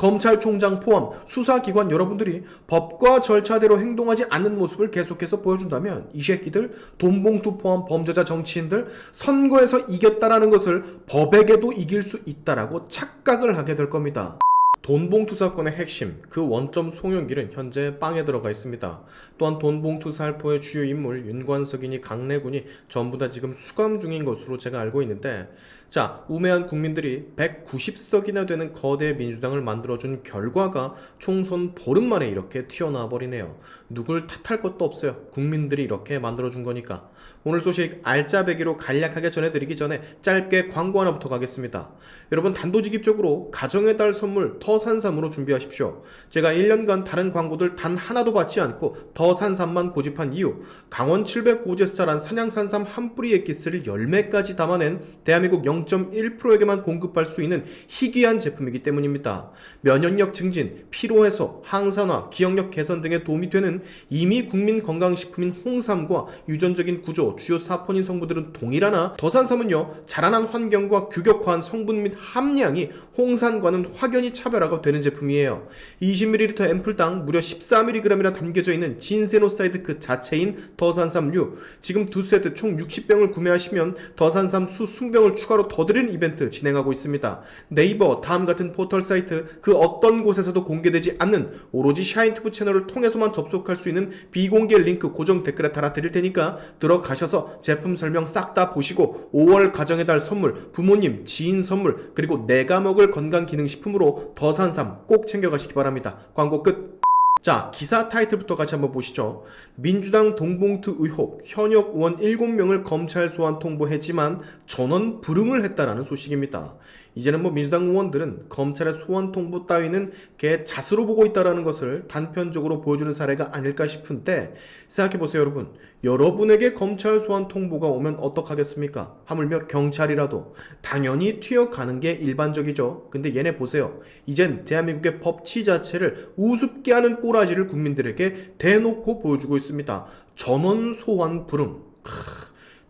검찰총장 포함 수사기관 여러분들이 법과 절차대로 행동하지 않는 모습을 계속해서 보여준다면 이 새끼들, 돈봉투 포함 범죄자 정치인들 선거에서 이겼다라는 것을 법에게도 이길 수 있다라고 착각을 하게 될 겁니다. 돈봉투 사건의 핵심, 그 원점 송영길은 현재 빵에 들어가 있습니다. 또한 돈봉투 살포의 주요 인물 윤관석이니 강래군이 전부 다 지금 수감 중인 것으로 제가 알고 있는데, 자, 우매한 국민들이 190석이나 되는 거대 민주당을 만들어준 결과가 총선 보름 만에 이렇게 튀어나와 버리네요. 누굴 탓할 것도 없어요. 국민들이 이렇게 만들어준 거니까. 오늘 소식 알짜배기로 간략하게 전해드리기 전에 짧게 광고 하나부터 가겠습니다. 여러분, 단도직입적으로 가정의 달 선물 더산삼으로 준비하십시오. 제가 1년간 다른 광고들 단 하나도 받지 않고 더산삼만 고집한 이유, 강원 700고제스자란 산양산삼 한 뿌리 액기스를 열매까지 담아낸 대한민국 0.1%에게만 공급할 수 있는 희귀한 제품이기 때문입니다. 면역력 증진, 피로해소, 항산화, 기억력 개선 등에 도움이 되는 이미 국민 건강식품인 홍삼과 유전적인 구조, 주요 사포닌 성분들은 동일하나 더산삼은요, 자라난 환경과 규격화한 성분 및 함량이 홍삼과는 확연히 차별화가 되는 제품이에요. 20ml 앰플당 무려 14mg이나 담겨져 있는 진세노사이드 그 자체인 더산삼류, 지금 2세트 총 60병을 구매하시면 더산삼 수 20병을 추가로 더 드리는 이벤트 진행하고 있습니다. 네이버, 다음 같은 포털 사이트 그 어떤 곳에서도 공개되지 않는 오로지 샤인튜브 채널을 통해서만 접속할 수 있는 비공개 링크 고정 댓글에 달아 드릴 테니까 들어가셔서 제품 설명 싹 다 보시고 5월 가정의 달 선물, 부모님, 지인 선물, 그리고 내가 먹을 건강기능식품으로 더산삼 꼭 챙겨가시기 바랍니다. 광고 끝. 자, 기사 타이틀부터 같이 한번 보시죠. 민주당 돈봉투 의혹, 현역 의원 7명을 검찰 소환 통보했지만 전원 불응을 했다라는 소식입니다. 이제는 민주당 의원들은 검찰의 소환 통보 따위는 개 자수로 보고 있다라는 것을 단편적으로 보여주는 사례가 아닐까 싶은데, 생각해보세요 여러분. 여러분에게 검찰 소환 통보가 오면 어떡하겠습니까? 하물며 경찰이라도 당연히 튀어가는 게 일반적이죠. 근데 얘네 보세요. 이젠 대한민국의 법치 자체를 우습게 하는 꼬라지를 국민들에게 대놓고 보여주고 있습니다. 전원 소환 불응.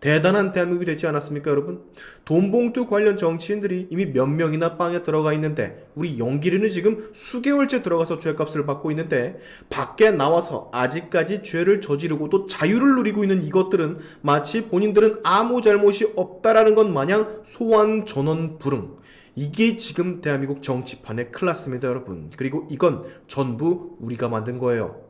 대단한 대한민국이 되지 않았습니까 여러분? 돈봉투 관련 정치인들이 이미 몇 명이나 빵에 들어가 있는데, 우리 용기리는 지금 수개월째 들어가서 죄값을 받고 있는데, 밖에 나와서 아직까지 죄를 저지르고도 자유를 누리고 있는 이것들은 마치 본인들은 아무 잘못이 없다라는 것 마냥 소환 전원 불응. 이게 지금 대한민국 정치판의 클라스입니다 여러분. 그리고 이건 전부 우리가 만든 거예요.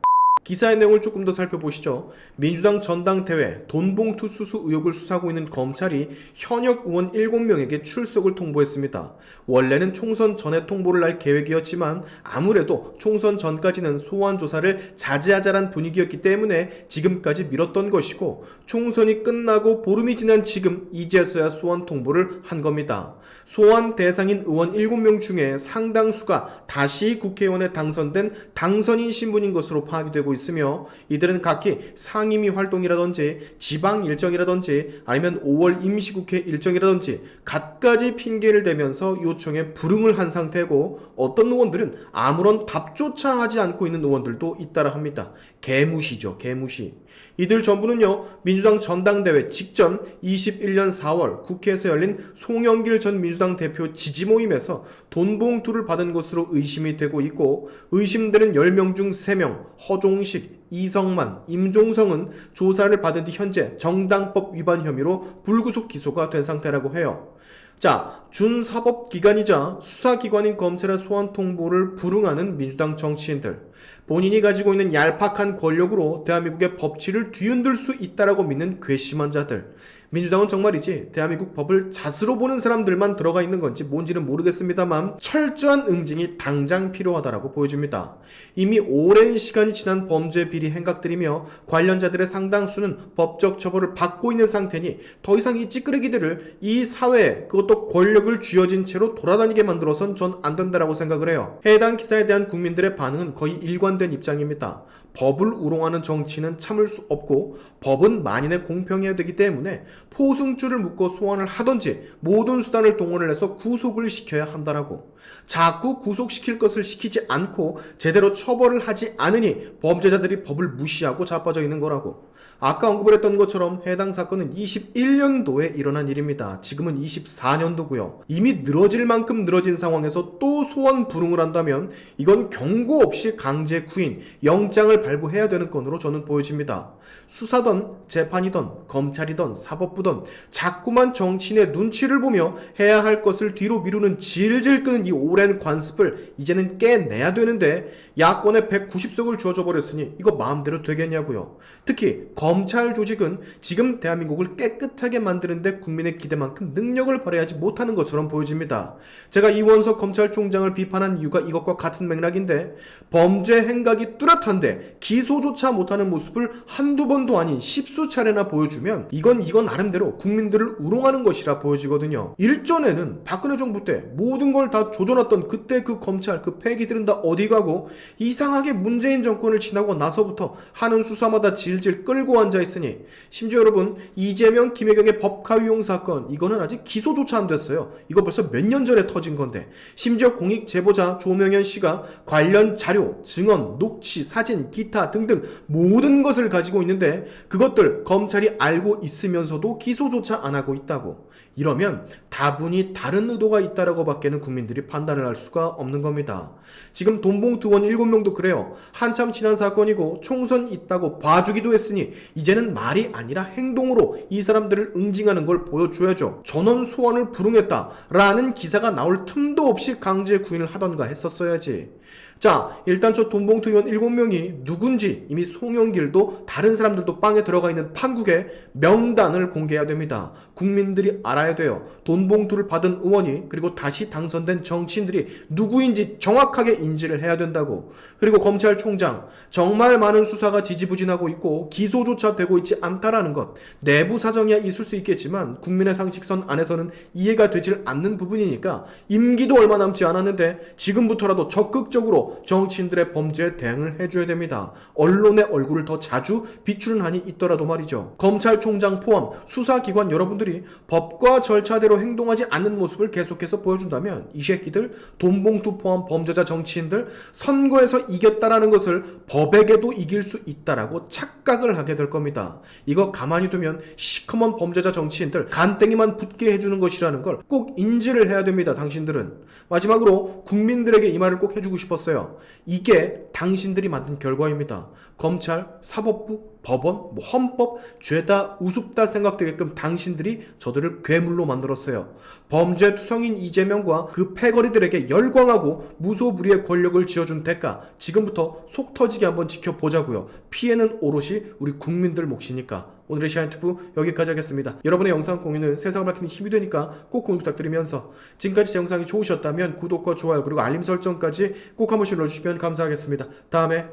기사의 내용을 조금 더 살펴보시죠. 민주당 전당대회 돈봉투 수수 의혹을 수사하고 있는 검찰이 현역 의원 7명에게 출석을 통보했습니다. 원래는 총선 전에 통보를 할 계획이었지만 아무래도 총선 전까지는 소환 조사를 자제하자란 분위기였기 때문에 지금까지 미뤘던 것이고, 총선이 끝나고 보름이 지난 지금 이제서야 소환 통보를 한 겁니다. 소환 대상인 의원 7명 중에 상당수가 다시 국회의원에 당선된 당선인 신분인 것으로 파악이 되고 있으며, 이들은 각기 상임위 활동이라든지 지방 일정이라든지 아니면 5월 임시국회 일정이라든지 갖가지 핑계를 대면서 요청에 불응을 한 상태고, 어떤 의원들은 아무런 답조차 하지 않고 있는 의원들도 있다라 합니다. 개무시죠, 개무시. 이들 전부는요, 민주당 전당대회 직전 21년 4월 국회에서 열린 송영길 전 민주당 대표 지지 모임에서 돈봉투를 받은 것으로 의심이 되고 있고, 의심되는 10명 중 3명, 허종식, 이성만, 임종성은 조사를 받은 뒤 현재 정당법 위반 혐의로 불구속 기소가 된 상태라고 해요. 자, 준사법기관이자 수사기관인 검찰의 소환 통보를 불응하는 민주당 정치인들, 본인이 가지고 있는 얄팍한 권력으로 대한민국의 법치를 뒤흔들 수 있다라고 믿는 괘씸한 자들, 민주당은 정말이지 대한민국 법을 자수로 보는 사람들만 들어가 있는 건지 뭔지는 모르겠습니다만 철저한 응징이 당장 필요하다라고 보여집니다. 이미 오랜 시간이 지난 범죄 비리 행각들이며 관련자들의 상당수는 법적 처벌을 받고 있는 상태니 더 이상 이 찌끄레기들을 이 사회에, 그것도 권력을 쥐어진 채로 돌아다니게 만들어선 전 안 된다라고 생각을 해요. 해당 기사에 대한 국민들의 반응은 거의 일관된 입장입니다. 법을 우롱하는 정치는 참을 수 없고 법은 만인의 공평해야 되기 때문에 포승줄을 묶어 소환을 하던지 모든 수단을 동원을 해서 구속을 시켜야 한다라고. 자꾸 구속시킬 것을 시키지 않고 제대로 처벌을 하지 않으니 범죄자들이 법을 무시하고 자빠져 있는 거라고. 아까 언급을 했던 것처럼 해당 사건은 21년도에 일어난 일입니다. 지금은 24년도고요. 이미 늘어질 만큼 늘어진 상황에서 또 소환 불응을 한다면 이건 경고 없이 강제 구인, 영장을 발부해야 되는 건으로 저는 보여집니다. 수사든 재판이든 검찰이든 사법부든 자꾸만 정치인의 눈치를 보며 해야 할 것을 뒤로 미루는 질질 끄는 이 오랜 관습을 이제는 깨내야 되는데 야권에 190석을 주어져 버렸으니 이거 마음대로 되겠냐고요. 특히 검찰 조직은 지금 대한민국을 깨끗하게 만드는데 국민의 기대만큼 능력을 발휘하지 못하는 것처럼 보여집니다. 제가 이원석 검찰총장을 비판한 이유가 이것과 같은 맥락인데 범죄 행각이 뚜렷한데 기소조차 못하는 모습을 한두 번도 아닌 10수차례나 보여주면 이건 나름대로 국민들을 우롱하는 것이라 보여지거든요. 일전에는 박근혜 정부 때 모든 걸 다 조져놨던 그때 그 검찰 그 패기들은 다 어디 가고 이상하게 문재인 정권을 지나고 나서부터 하는 수사마다 질질 끌고 앉아있으니 심지어 여러분 이재명 김혜경의 법카위용 사건 이거는 아직 기소조차 안 됐어요. 이거 벌써 몇 년 전에 터진 건데 심지어 공익 제보자 조명현 씨가 관련 자료, 증언, 녹취, 사진, 기타 등등 모든 것을 가지고 있는데 그것들 검찰이 알고 있으면서도 기소조차 안 하고 있다고. 이러면 다분히 다른 의도가 있다라고 밖에는 국민들이 판단을 할 수가 없는 겁니다. 지금 돈봉투원 7명도 그래요. 한참 지난 사건이고 총선 있다고 봐주기도 했으니 이제는 말이 아니라 행동으로 이 사람들을 응징하는 걸 보여줘야죠. 전원 소환을 불응했다라는 기사가 나올 틈도 없이 강제 구인을 하던가 했었어야지. 자, 일단 저 돈봉투 의원 7명이 누군지 이미 송영길도 다른 사람들도 빵에 들어가 있는 판국의 명단을 공개해야 됩니다. 국민들이 알아야 돼요. 돈봉투를 받은 의원이 그리고 다시 당선된 정치인들이 누구인지 정확하게 인지를 해야 된다고. 그리고 검찰총장 정말 많은 수사가 지지부진하고 있고 기소조차 되고 있지 않다라는 것. 내부 사정이야 있을 수 있겠지만 국민의 상식선 안에서는 이해가 되질 않는 부분이니까 임기도 얼마 남지 않았는데 지금부터라도 적극적으로 정치인들의 범죄에 대응을 해줘야 됩니다. 언론의 얼굴을 더 자주 비추는 한이 있더라도 말이죠. 검찰총장 포함 수사기관 여러분들이 법과 절차대로 행동하지 않는 모습을 계속해서 보여준다면 이 새끼들 돈봉투 포함 범죄자 정치인들 선거에서 이겼다라는 것을 법에게도 이길 수 있다라고 착각을 하게 될 겁니다. 이거 가만히 두면 시커먼 범죄자 정치인들 간땡이만 붙게 해주는 것이라는 걸 꼭 인지를 해야 됩니다. 당신들은. 마지막으로 국민들에게 이 말을 꼭 해주고 싶었어요. 이게 당신들이 만든 결과입니다. 검찰, 사법부, 법원, 헌법 죄다 우습다 생각되게끔 당신들이 저들을 괴물로 만들었어요. 범죄투성인 이재명과 그 패거리들에게 열광하고 무소불위의 권력을 쥐어준 대가 지금부터 속 터지게 한번 지켜보자고요. 피해는 오롯이 우리 국민들 몫이니까. 오늘의 시안투브 여기까지 하겠습니다. 여러분의 영상 공유는 세상을 밝히는 힘이 되니까 꼭 공유 부탁드리면서 지금까지 제 영상이 좋으셨다면 구독과 좋아요 그리고 알림 설정까지 꼭 한 번씩 눌러주시면 감사하겠습니다. 다음에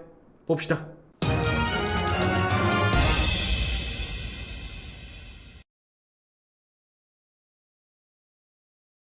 봅시다.